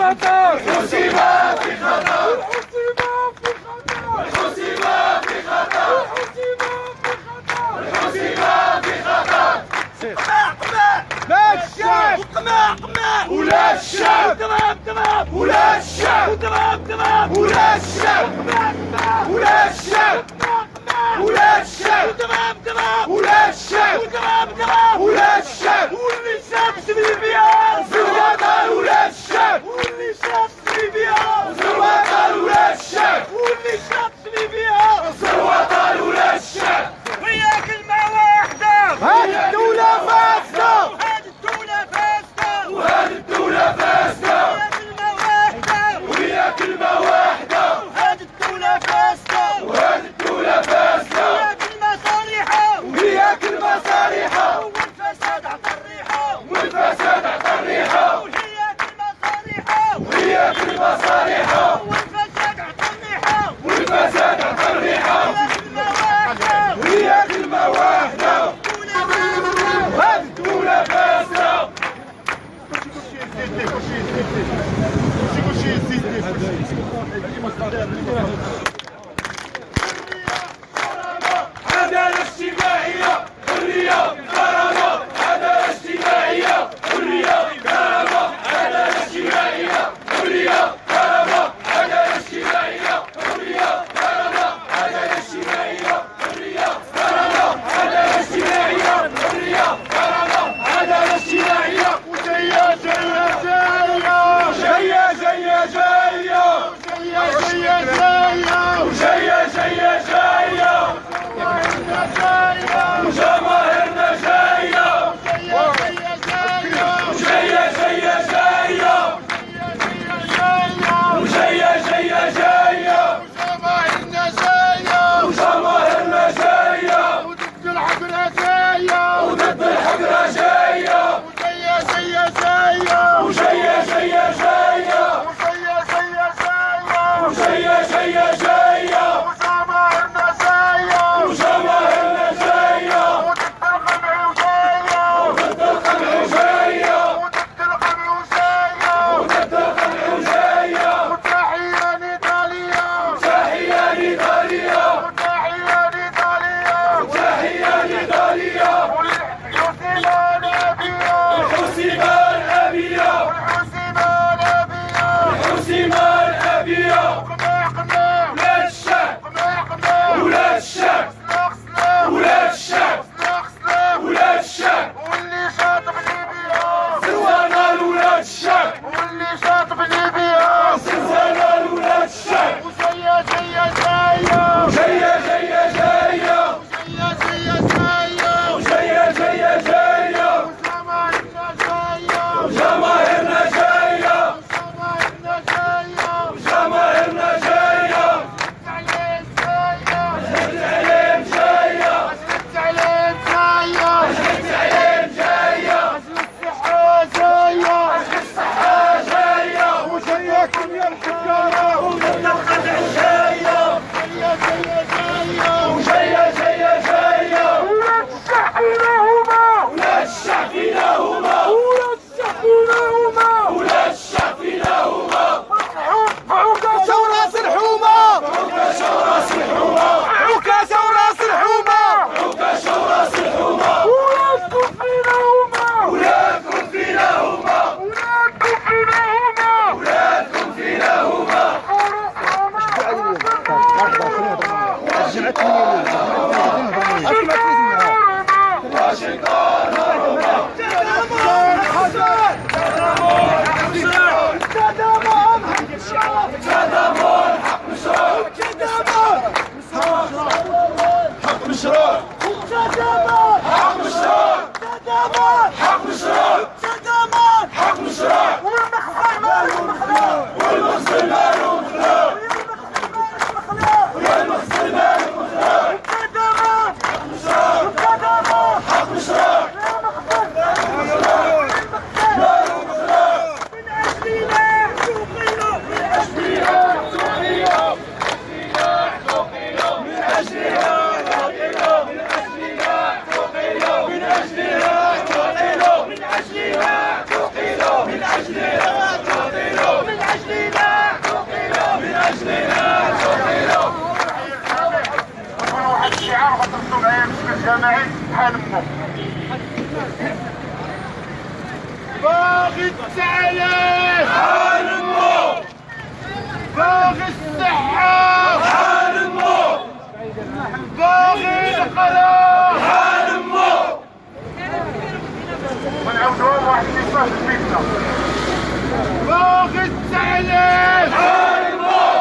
خطر، الحسيمة في خطر، الحسيمة في خطر، الحسيمة في خطر، قمع لا الشعب، قمع ولا الشعب، ضرب ولا الشعب، ضرب ولا الشعب، ولا الشعب، ولا الشعب، ولا الشعب، ولا الشعب، واللي شاف سبيبيا في الوطن ولا الشعب، واللي شاف سبيبيا في الوطن ولا الشعب، واللي شاف سبيبيا في الوطن ولا الشعب. وهي كلمة واحدة، هذه الدولة فاسدة، وهذه الدولة فاسدة، وهذه الدولة فاسدة، وهي كلمة واحدة، وهي كلمة واحدة، وهذه الدولة فاسدة، وهذه الدولة فاسدة، وهي كلمة صريحة، وهي كلمة صريحة، والفساد عطى الريحة، والفساد عطى الريحة، وهي كلمة صريحة، وهي كلمة صريحة، والفساد عطى الريحة، والفساد عطى الريحة، وهي كلمة واحدة، وهي كلمة واحدة، هذه الدولة فاسدة. عدالة اجتماعية، حرية، كرامة، عدالة اجتماعية، حرية، كرامة، عدالة اجتماعية، حرية، كرامة، عدالة اجتماعية، حرية، كرامة، عدالة اجتماعية، حرية، كرامة، عدالة اجتماعية، حرية، كرامة، عدالة اجتماعية. وجاية جاية جاية جاية جاية جاية جاية جاية جاية نعيش بحال امه. باغي التعليم بحال امه، باغي الصحة بحال امه، باغي القرار بحال امه. ونعاودوها بواحد الصفات بيتنا. باغي التعليم بحال امه.